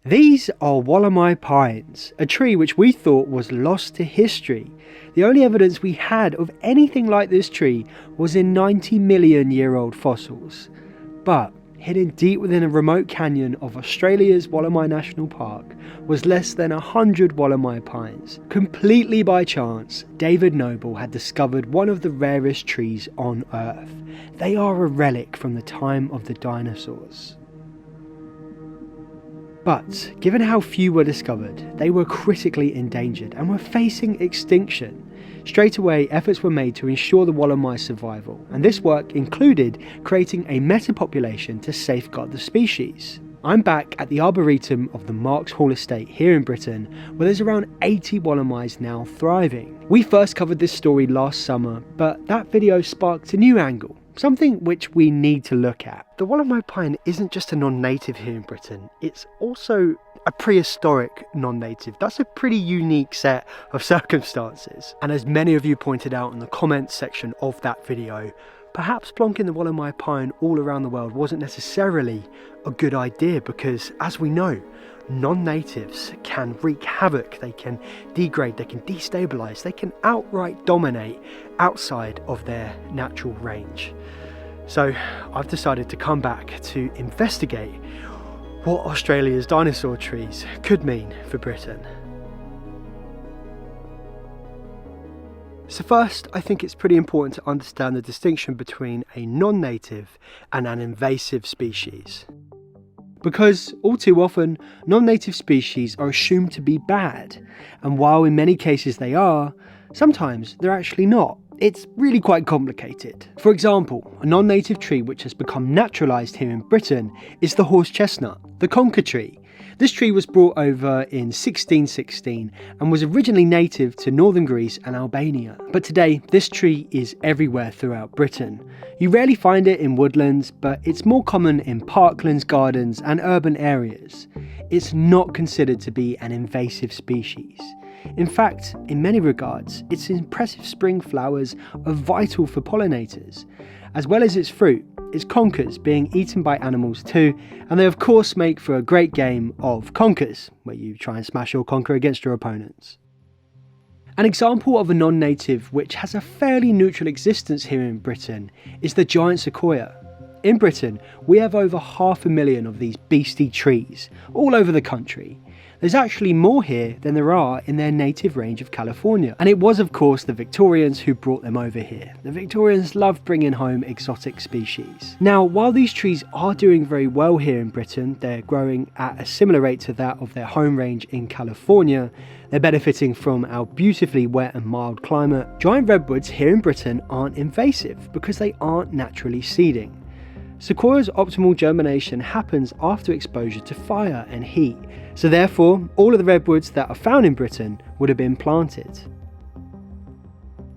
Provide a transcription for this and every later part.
These are wollemi pines, a tree which we thought was lost to history. The only evidence we had of anything like this tree was in 90-million-year-old fossils. But hidden deep within a remote canyon of Australia's Wollemi National Park was less than 100 wollemi pines. Completely by chance, David Noble had discovered one of the rarest trees on Earth. They are a relic from the time of the dinosaurs. But given how few were discovered, they were critically endangered and were facing extinction. Straight away, efforts were made to ensure the wollemi's survival, and this work included creating a meta-population to safeguard the species. I'm back at the Arboretum of the Markshall Estate here in Britain, where there's around 80 wollemis now thriving. We first covered this story last summer, but that video sparked a new angle, something which we need to look at. The wollemi pine isn't just a non-native here in Britain, it's also a prehistoric non-native. That's a pretty unique set of circumstances. And as many of you pointed out in the comments section of that video, perhaps plonking the wollemi pine all around the world wasn't necessarily a good idea because, as we know, non-natives can wreak havoc, they can degrade, they can destabilise, they can outright dominate outside of their natural range. So I've decided to come back to investigate what Australia's dinosaur trees could mean for Britain. So first, I think it's pretty important to understand the distinction between a non-native and an invasive species. Because all too often, non-native species are assumed to be bad, and while in many cases they are, sometimes they're actually not. It's really quite complicated. For example, a non-native tree which has become naturalised here in Britain is the horse chestnut, the conker tree. This tree was brought over in 1616 and was originally native to northern Greece and Albania. But today, this tree is everywhere throughout Britain. You rarely find it in woodlands, but it's more common in parklands, gardens and urban areas. It's not considered to be an invasive species. In fact, in many regards, its impressive spring flowers are vital for pollinators. As well as its fruit, its conkers being eaten by animals too, and they of course make for a great game of conkers, where you try and smash your conker against your opponents. An example of a non-native which has a fairly neutral existence here in Britain is the giant sequoia. In Britain, we have over 500,000 of these beastly trees, all over the country. There's actually more here than there are in their native range of California. And it was of course the Victorians who brought them over here. The Victorians loved bringing home exotic species. Now, while these trees are doing very well here in Britain, they're growing at a similar rate to that of their home range in California, they're benefiting from our beautifully wet and mild climate. Giant redwoods here in Britain aren't invasive because they aren't naturally seeding. Sequoia's optimal germination happens after exposure to fire and heat, so therefore all of the redwoods that are found in Britain would have been planted.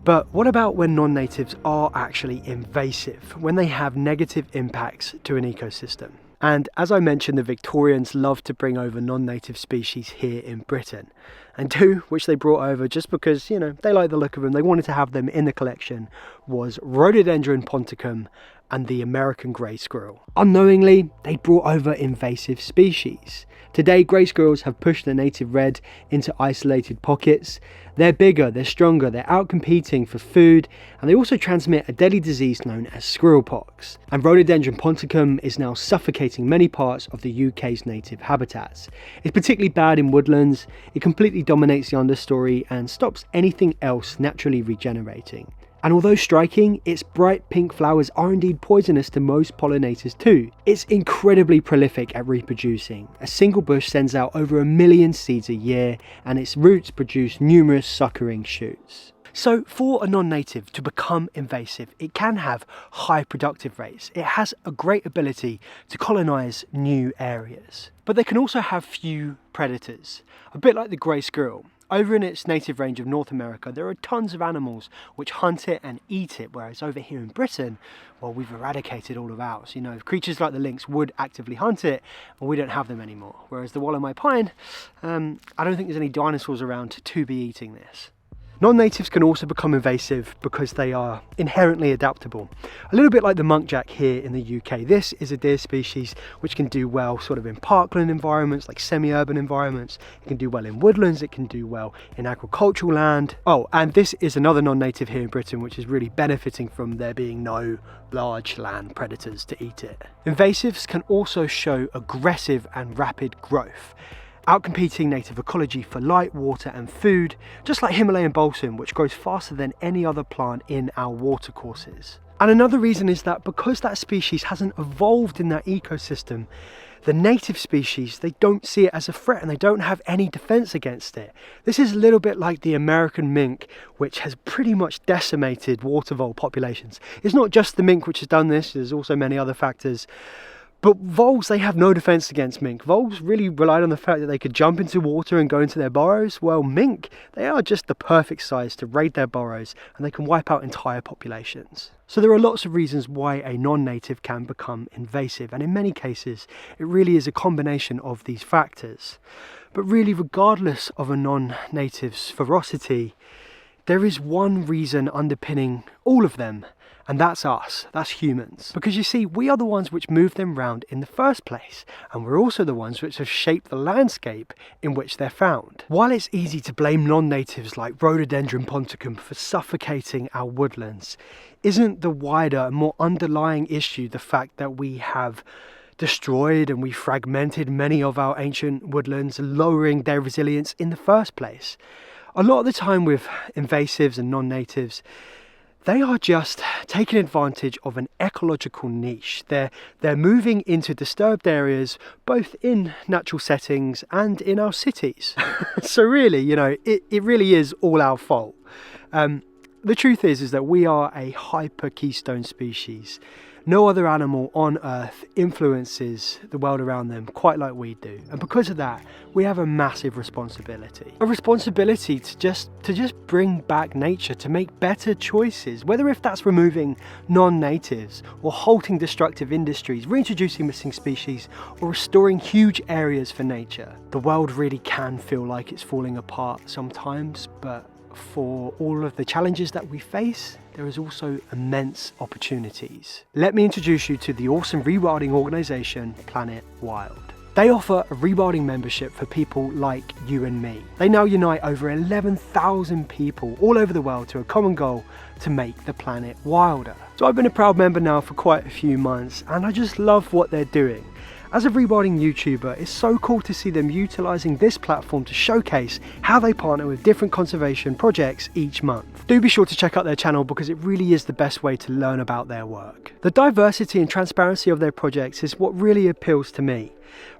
But what about when non-natives are actually invasive, when they have negative impacts to an ecosystem? And as I mentioned, the Victorians loved to bring over non-native species here in Britain. And two, which they brought over just because, they like the look of them, they wanted to have them in the collection, was Rhododendron ponticum and the American grey squirrel. Unknowingly, they brought over invasive species. Today, grey squirrels have pushed the native red into isolated pockets. They're bigger, they're stronger, they're out-competing for food, and they also transmit a deadly disease known as squirrelpox. And Rhododendron ponticum is now suffocating many parts of the UK's native habitats. It's particularly bad in woodlands, it completely dominates the understory and stops anything else naturally regenerating. And although striking, its bright pink flowers are indeed poisonous to most pollinators too. It's incredibly prolific at reproducing. A single bush sends out over 1 million seeds a year, and its roots produce numerous suckering shoots. So for a non-native to become invasive, it can have high productive rates. It has a great ability to colonise new areas. But they can also have few predators, a bit like the grey squirrel. Over in its native range of North America, there are tons of animals which hunt it and eat it, whereas over here in Britain, well, we've eradicated all of ours. Creatures like the lynx would actively hunt it, and we don't have them anymore. Whereas the wollemi pine, I don't think there's any dinosaurs around to be eating this. Non-natives can also become invasive because they are inherently adaptable. A little bit like the muntjac here in the UK. This is a deer species which can do well sort of in parkland environments, like semi-urban environments. It can do well in woodlands, it can do well in agricultural land. Oh, and this is another non-native here in Britain which is really benefiting from there being no large land predators to eat it. Invasives can also show aggressive and rapid growth, outcompeting native ecology for light, water and food, just like Himalayan balsam, which grows faster than any other plant in our watercourses. And another reason is that because that species hasn't evolved in that ecosystem, the native species, they don't see it as a threat and they don't have any defense against it. This is a little bit like the American mink, which has pretty much decimated water vole populations. It's not just the mink which has done this, there's also many other factors. But voles, they have no defense against mink. Voles really relied on the fact that they could jump into water and go into their burrows. Well, mink, they are just the perfect size to raid their burrows and they can wipe out entire populations. So there are lots of reasons why a non-native can become invasive, and in many cases it really is a combination of these factors. But really, regardless of a non-native's ferocity, there is one reason underpinning all of them, and that's us, that's humans. Because you see, we are the ones which move them round in the first place, and we're also the ones which have shaped the landscape in which they're found. While it's easy to blame non-natives like Rhododendron ponticum for suffocating our woodlands, isn't the wider and more underlying issue the fact that we have destroyed and we fragmented many of our ancient woodlands, lowering their resilience in the first place? A lot of the time with invasives and non-natives, they are just taking advantage of an ecological niche. They're moving into disturbed areas, both in natural settings and in our cities. So really, you know, it really is all our fault. The truth is that we are a hyper keystone species. No other animal on Earth influences the world around them quite like we do. And because of that, we have a massive responsibility. A responsibility to just bring back nature, to make better choices, whether if that's removing non-natives or halting destructive industries, reintroducing missing species, or restoring huge areas for nature. The world really can feel like it's falling apart sometimes, but for all of the challenges that we face, there is also immense opportunities. Let me introduce you to the awesome rewilding organisation Planet Wild. They offer a rewilding membership for people like you and me. They now unite over 11,000 people all over the world to a common goal: to make the planet wilder. So I've been a proud member now for quite a few months, and I just love what they're doing. As a rewilding YouTuber, it's so cool to see them utilising this platform to showcase how they partner with different conservation projects each month. Do be sure to check out their channel because it really is the best way to learn about their work. The diversity and transparency of their projects is what really appeals to me.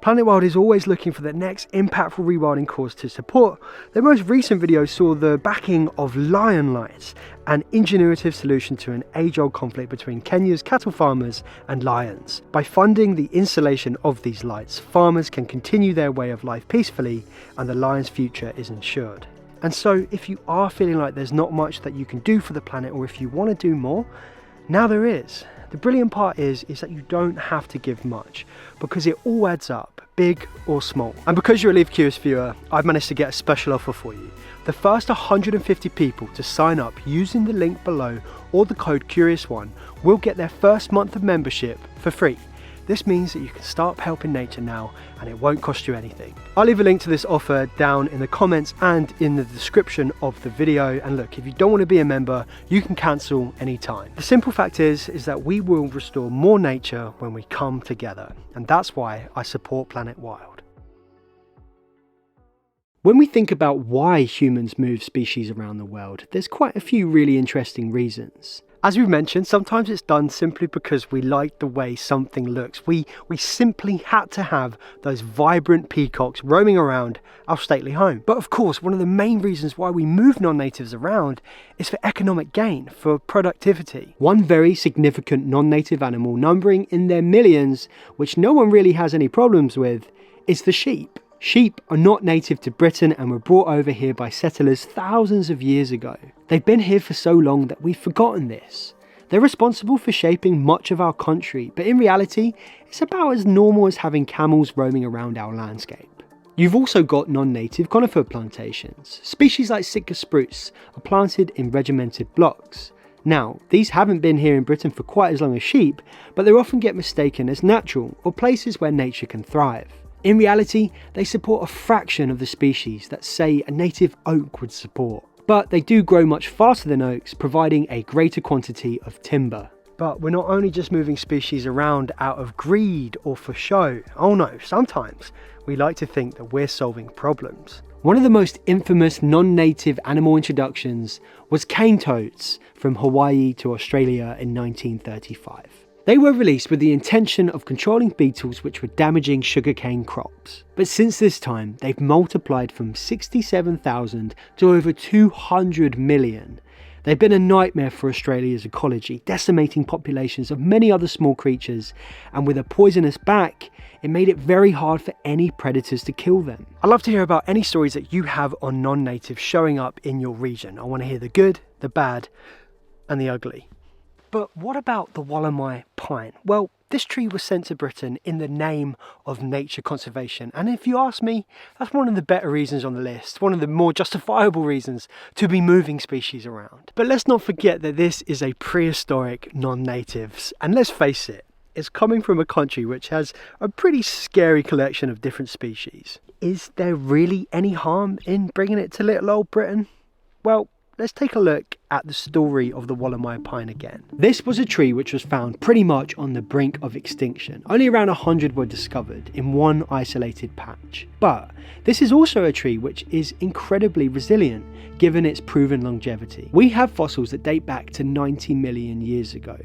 Planet Wild is always looking for the next impactful rewilding cause to support. Their most recent video saw the backing of lion lights, an ingenuitive solution to an age-old conflict between Kenya's cattle farmers and lions. By funding the installation of these lights, farmers can continue their way of life peacefully and the lions' future is ensured. And so if you are feeling like there's not much that you can do for the planet, or if you want to do more, now there is. The brilliant part is that you don't have to give much, because it all adds up, big or small. And because you're a Leave Curious viewer, I've managed to get a special offer for you. The first 150 people to sign up using the link below or the code CURIOUS1 will get their first month of membership for free. This means that you can start helping nature now and it won't cost you anything. I'll leave a link to this offer down in the comments and in the description of the video. And look, if you don't want to be a member, you can cancel anytime. The simple fact is that we will restore more nature when we come together. And that's why I support Planet Wild. When we think about why humans move species around the world, there's quite a few really interesting reasons. As we've mentioned, sometimes it's done simply because we like the way something looks. We simply had to have those vibrant peacocks roaming around our stately home. But of course, one of the main reasons why we move non-natives around is for economic gain, for productivity. One very significant non-native animal, numbering in their millions, which no one really has any problems with, is the sheep. Sheep are not native to Britain and were brought over here by settlers thousands of years ago. They've been here for so long that we've forgotten this. They're responsible for shaping much of our country, but in reality, it's about as normal as having camels roaming around our landscape. You've also got non-native conifer plantations. Species like Sitka spruce are planted in regimented blocks. Now, these haven't been here in Britain for quite as long as sheep, but they often get mistaken as natural or places where nature can thrive. In reality, they support a fraction of the species that, say, a native oak would support. But they do grow much faster than oaks, providing a greater quantity of timber. But we're not only just moving species around out of greed or for show. Oh no, sometimes we like to think that we're solving problems. One of the most infamous non-native animal introductions was cane toads from Hawaii to Australia in 1935. They were released with the intention of controlling beetles which were damaging sugarcane crops. But since this time, they've multiplied from 67,000 to over 200 million. They've been a nightmare for Australia's ecology, decimating populations of many other small creatures, and with a poisonous back, it made it very hard for any predators to kill them. I'd love to hear about any stories that you have on non-natives showing up in your region. I want to hear the good, the bad, and the ugly. But what about the wollemi pine? Well, this tree was sent to Britain in the name of nature conservation. And if you ask me, that's one of the better reasons on the list, one of the more justifiable reasons to be moving species around. But let's not forget that this is a prehistoric non-natives. And let's face it, it's coming from a country which has a pretty scary collection of different species. Is there really any harm in bringing it to little old Britain? Well, let's take a look at the story of the wollemi pine again. This was a tree which was found pretty much on the brink of extinction. Only around 100 were discovered in one isolated patch. But this is also a tree which is incredibly resilient given its proven longevity. We have fossils that date back to 90 million years ago.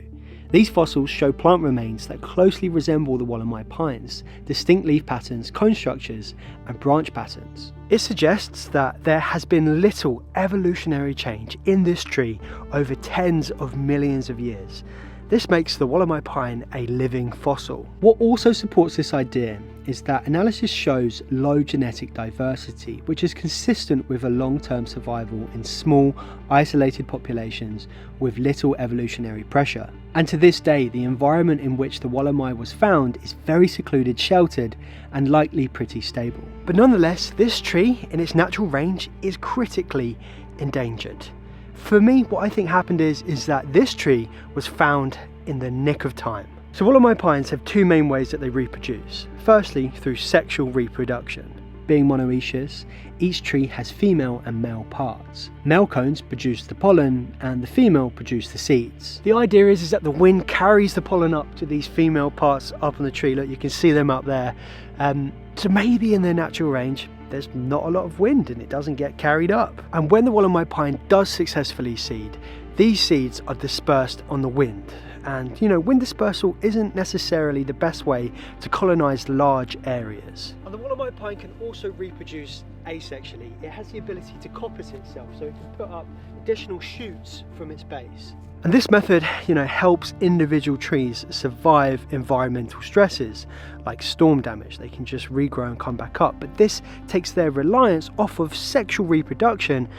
These fossils show plant remains that closely resemble the wollemi pines, distinct leaf patterns, cone structures, and branch patterns. It suggests that there has been little evolutionary change in this tree over tens of millions of years. This makes the wollemi pine a living fossil. What also supports this idea is that analysis shows low genetic diversity, which is consistent with a long-term survival in small, isolated populations with little evolutionary pressure. And to this day, the environment in which the wollemi was found is very secluded, sheltered, and likely pretty stable. But nonetheless, this tree in its natural range is critically endangered. For me, what I think happened is that this tree was found in the nick of time. So wollemi pines have two main ways that they reproduce. Firstly, through sexual reproduction. Being monoecious, each tree has female and male parts. Male cones produce the pollen and the female produce the seeds. The idea is that the wind carries the pollen up to these female parts up on the tree. Look, you can see them up there. So maybe in their natural range, there's not a lot of wind and it doesn't get carried up. And when the wollemi pine does successfully seed, these seeds are dispersed on the wind. And wind dispersal isn't necessarily the best way to colonize large areas. And the wollemi pine can also reproduce asexually. It has the ability to coppice itself, so it can put up additional shoots from its base. And this method, helps individual trees survive environmental stresses like storm damage. They can just regrow and come back up. But this takes their reliance off of sexual reproduction.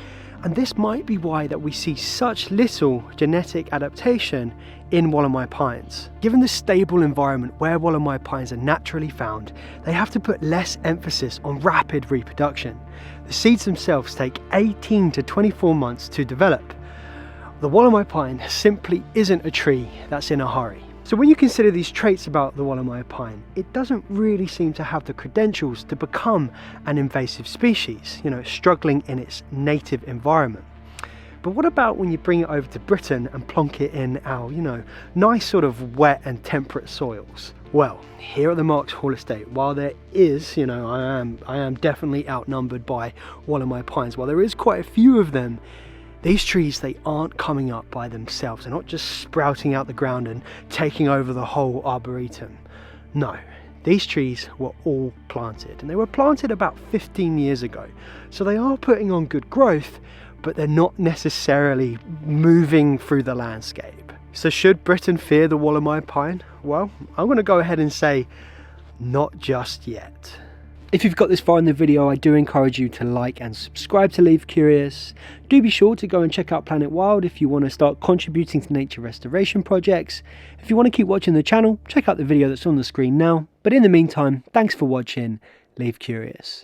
And this might be why that we see such little genetic adaptation in wollemi pines. Given the stable environment where wollemi pines are naturally found, they have to put less emphasis on rapid reproduction. The seeds themselves take 18 to 24 months to develop. The wollemi pine simply isn't a tree that's in a hurry. So when you consider these traits about the wollemi pine, it doesn't really seem to have the credentials to become an invasive species, struggling in its native environment. But what about when you bring it over to Britain and plonk it in our, nice sort of wet and temperate soils? Well, here at the Markshall Estate, while there is, I am definitely outnumbered by wollemi pines, while there is quite a few of them, these trees, they aren't coming up by themselves. They're not just sprouting out the ground and taking over the whole arboretum. No, these trees were all planted, and they were planted about 15 years ago. So they are putting on good growth, but they're not necessarily moving through the landscape. So should Britain fear the wollemi pine? Well, I'm going to go ahead and say, not just yet. If you've got this far in the video, I do encourage you to like and subscribe to Leave Curious. Do be sure to go and check out Planet Wild if you want to start contributing to nature restoration projects. If you want to keep watching the channel, check out the video that's on the screen now. But in the meantime, thanks for watching. Leave Curious.